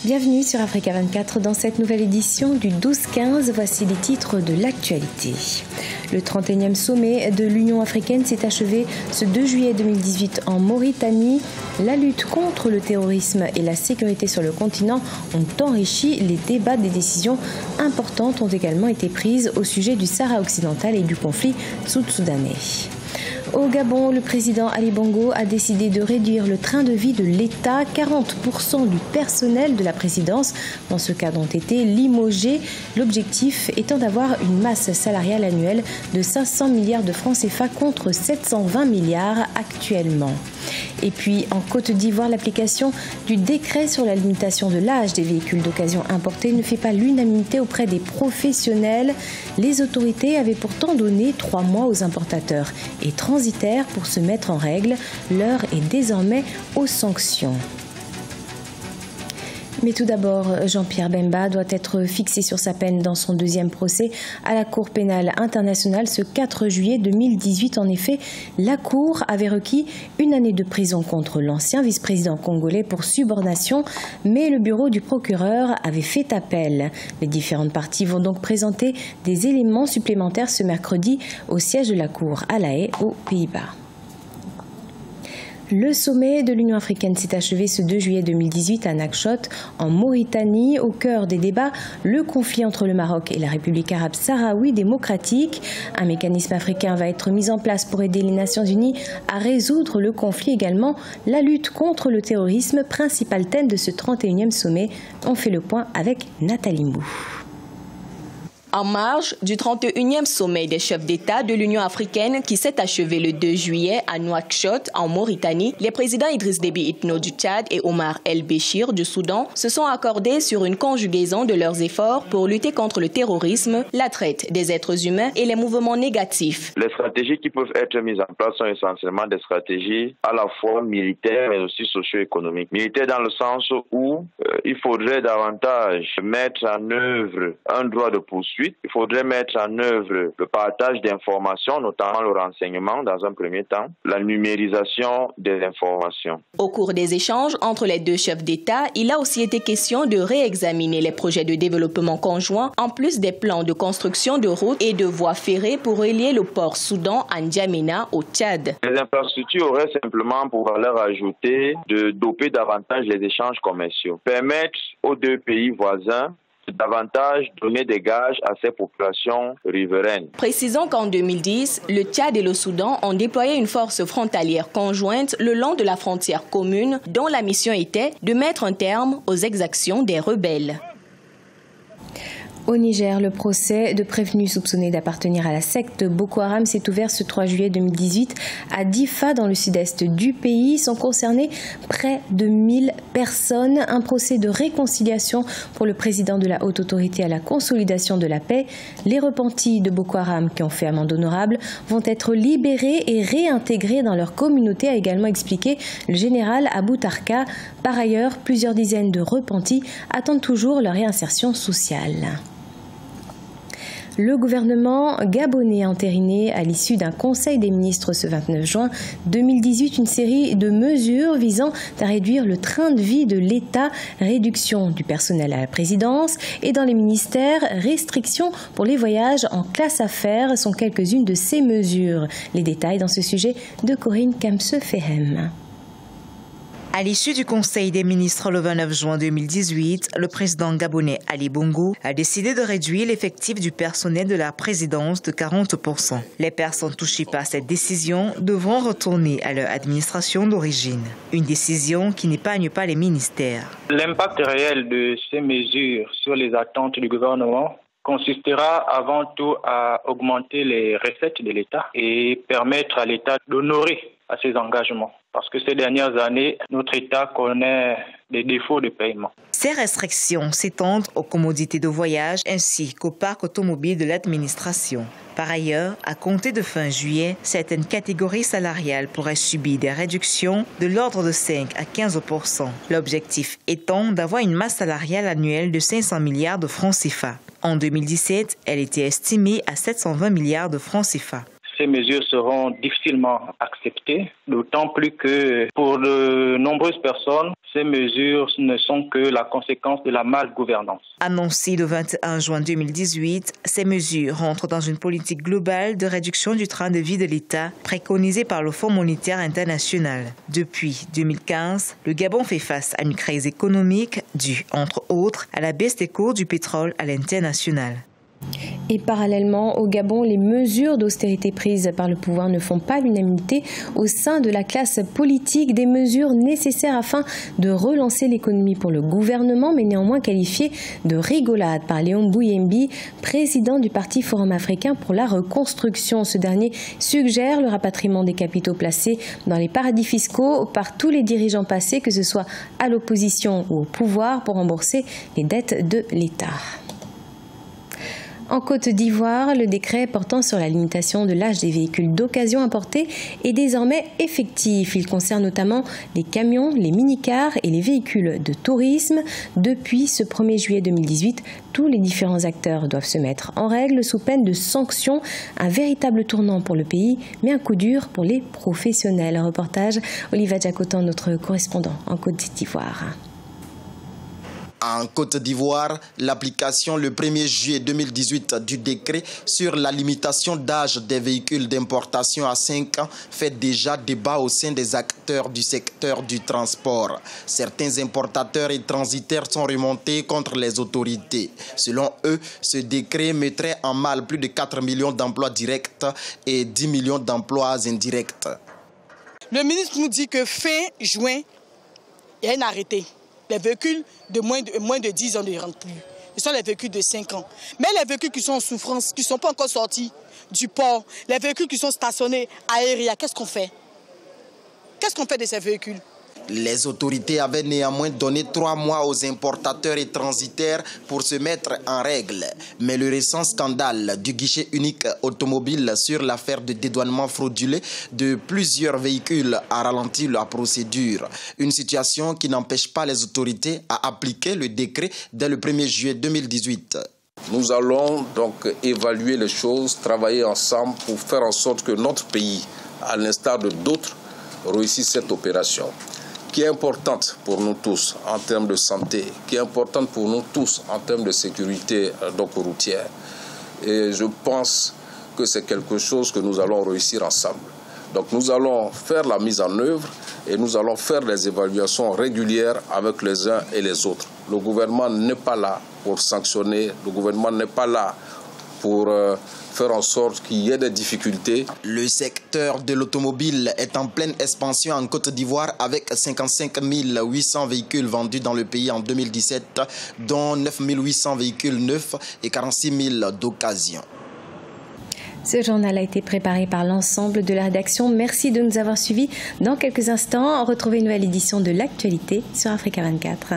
Bienvenue sur Africa 24 dans cette nouvelle édition du 12-15. Voici les titres de l'actualité. Le 31e sommet de l'Union africaine s'est achevé ce 2 juillet 2018 en Mauritanie. La lutte contre le terrorisme et la sécurité sur le continent ont enrichi les débats. Des décisions importantes ont également été prises au sujet du Sahara occidental et du conflit sud-soudanais. Au Gabon, le président Ali Bongo a décidé de réduire le train de vie de l'État. 40% du personnel de la présidence, dans ce cadre, ont été limogés. L'objectif étant d'avoir une masse salariale annuelle de 500 milliards de francs CFA contre 720 milliards actuellement. Et puis, en Côte d'Ivoire, l'application du décret sur la limitation de l'âge des véhicules d'occasion importés ne fait pas l'unanimité auprès des professionnels. Les autorités avaient pourtant donné 3 mois aux importateurs et transitaires pour se mettre en règle. L'heure est désormais aux sanctions. Mais tout d'abord, Jean-Pierre Bemba doit être fixé sur sa peine dans son 2e procès à la Cour pénale internationale ce 4 juillet 2018. En effet, la Cour avait requis 1 année de prison contre l'ancien vice-président congolais pour subornation, mais le bureau du procureur avait fait appel. Les différentes parties vont donc présenter des éléments supplémentaires ce mercredi au siège de la Cour à La Haye, aux Pays-Bas. Le sommet de l'Union africaine s'est achevé ce 2 juillet 2018 à Nouakchott, en Mauritanie. Au cœur des débats, le conflit entre le Maroc et la République arabe sahraoui démocratique. Un mécanisme africain va être mis en place pour aider les Nations unies à résoudre le conflit. Également, la lutte contre le terrorisme, principal thème de ce 31e sommet. On fait le point avec Nathalie Mou. En marge du 31e sommet des chefs d'État de l'Union africaine qui s'est achevé le 2 juillet à Nouakchott, en Mauritanie, les présidents Idriss Déby Itno du Tchad et Omar El-Béchir du Soudan se sont accordés sur une conjugaison de leurs efforts pour lutter contre le terrorisme, la traite des êtres humains et les mouvements négatifs. Les stratégies qui peuvent être mises en place sont essentiellement des stratégies à la fois militaires mais aussi socio-économiques. Militaires dans le sens où il faudrait davantage mettre en œuvre un droit de poursuite. Il faudrait mettre en œuvre le partage d'informations, notamment le renseignement dans un premier temps, la numérisation des informations. Au cours des échanges entre les deux chefs d'État, il a aussi été question de réexaminer les projets de développement conjoints, en plus des plans de construction de routes et de voies ferrées pour relier le port Soudan à N'Djamena au Tchad. Les infrastructures auraient simplement pour valeur ajoutée de doper davantage les échanges commerciaux, permettre aux deux pays voisins davantage donner des gages à ces populations riveraines. Précisons qu'en 2010, le Tchad et le Soudan ont déployé une force frontalière conjointe le long de la frontière commune dont la mission était de mettre un terme aux exactions des rebelles. Au Niger, le procès de prévenus soupçonnés d'appartenir à la secte Boko Haram s'est ouvert ce 3 juillet 2018 à Difa, dans le sud-est du pays. Sont concernées près de 1000 personnes. Un procès de réconciliation pour le président de la Haute Autorité à la consolidation de la paix. Les repentis de Boko Haram qui ont fait amende honorable vont être libérés et réintégrés dans leur communauté, a également expliqué le général Abou Tarka. Par ailleurs, plusieurs dizaines de repentis attendent toujours leur réinsertion sociale. Le gouvernement gabonais a entériné à l'issue d'un conseil des ministres ce 29 juin 2018 une série de mesures visant à réduire le train de vie de l'État, réduction du personnel à la présidence et dans les ministères, restrictions pour les voyages en classe affaires sont quelques-unes de ces mesures. Les détails dans ce sujet de Corinne Kamse-Fehem. À l'issue du Conseil des ministres le 29 juin 2018, le président gabonais Ali Bongo a décidé de réduire l'effectif du personnel de la présidence de 40%. Les personnes touchées par cette décision devront retourner à leur administration d'origine. Une décision qui n'épargne pas les ministères. L'impact réel de ces mesures sur les attentes du gouvernement consistera avant tout à augmenter les recettes de l'État et permettre à l'État d'honorer à ses engagements. Parce que ces dernières années, notre État connaît des défauts de paiement. Ces restrictions s'étendent aux commodités de voyage ainsi qu'au parc automobile de l'administration. Par ailleurs, à compter de fin juillet, certaines catégories salariales pourraient subir des réductions de l'ordre de 5 à 15%. L'objectif étant d'avoir une masse salariale annuelle de 500 milliards de francs CFA. En 2017, elle était estimée à 720 milliards de francs CFA. ces mesures seront difficilement acceptées, d'autant plus que pour de nombreuses personnes, ces mesures ne sont que la conséquence de la malgouvernance. Annoncé le 21 juin 2018, ces mesures rentrent dans une politique globale de réduction du train de vie de l'État préconisée par le Fonds monétaire international. Depuis 2015, le Gabon fait face à une crise économique due, entre autres, à la baisse des cours du pétrole à l'international. Et parallèlement, au Gabon, les mesures d'austérité prises par le pouvoir ne font pas l'unanimité au sein de la classe politique. Des mesures nécessaires afin de relancer l'économie pour le gouvernement, mais néanmoins qualifiées de rigolade par Léon Bouyembi, président du parti Forum africain pour la reconstruction. Ce dernier suggère le rapatriement des capitaux placés dans les paradis fiscaux par tous les dirigeants passés, que ce soit à l'opposition ou au pouvoir, pour rembourser les dettes de l'État. En Côte d'Ivoire, le décret portant sur la limitation de l'âge des véhicules d'occasion importés est désormais effectif. Il concerne notamment les camions, les minicars et les véhicules de tourisme. Depuis ce 1er juillet 2018, tous les différents acteurs doivent se mettre en règle sous peine de sanctions. Un véritable tournant pour le pays, mais un coup dur pour les professionnels. Un reportage, Oliva Diacotan, notre correspondant en Côte d'Ivoire. En Côte d'Ivoire, l'application le 1er juillet 2018 du décret sur la limitation d'âge des véhicules d'importation à 5 ans fait déjà débat au sein des acteurs du secteur du transport. Certains importateurs et transitaires sont remontés contre les autorités. Selon eux, ce décret mettrait en mal plus de 4 millions d'emplois directs et 10 millions d'emplois indirects. Le ministre nous dit que fin juin, il y a un arrêté. Les véhicules de moins de 10 ans ne rentrent plus. Ce sont les véhicules de 5 ans. Mais les véhicules qui sont en souffrance, qui ne sont pas encore sortis du port, les véhicules qui sont stationnés aériens, qu'est-ce qu'on fait? Qu'est-ce qu'on fait de ces véhicules? Les autorités avaient néanmoins donné 3 mois aux importateurs et transitaires pour se mettre en règle. Mais le récent scandale du guichet unique automobile sur l'affaire de dédouanement frauduleux de plusieurs véhicules a ralenti la procédure. Une situation qui n'empêche pas les autorités à appliquer le décret dès le 1er juillet 2018. Nous allons donc évaluer les choses, travailler ensemble pour faire en sorte que notre pays, à l'instar de d'autres, réussisse cette opération, qui est importante pour nous tous en termes de santé, qui est importante pour nous tous en termes de sécurité routière. Et je pense que c'est quelque chose que nous allons réussir ensemble. Donc nous allons faire la mise en œuvre et nous allons faire des évaluations régulières avec les uns et les autres. Le gouvernement n'est pas là pour sanctionner, le gouvernement n'est pas là pour faire en sorte qu'il y ait des difficultés. Le secteur de l'automobile est en pleine expansion en Côte d'Ivoire avec 55 800 véhicules vendus dans le pays en 2017, dont 9 800 véhicules neufs et 46 000 d'occasion. Ce journal a été préparé par l'ensemble de la rédaction. Merci de nous avoir suivis. Dans quelques instants, retrouvez une nouvelle édition de l'actualité sur Africa 24.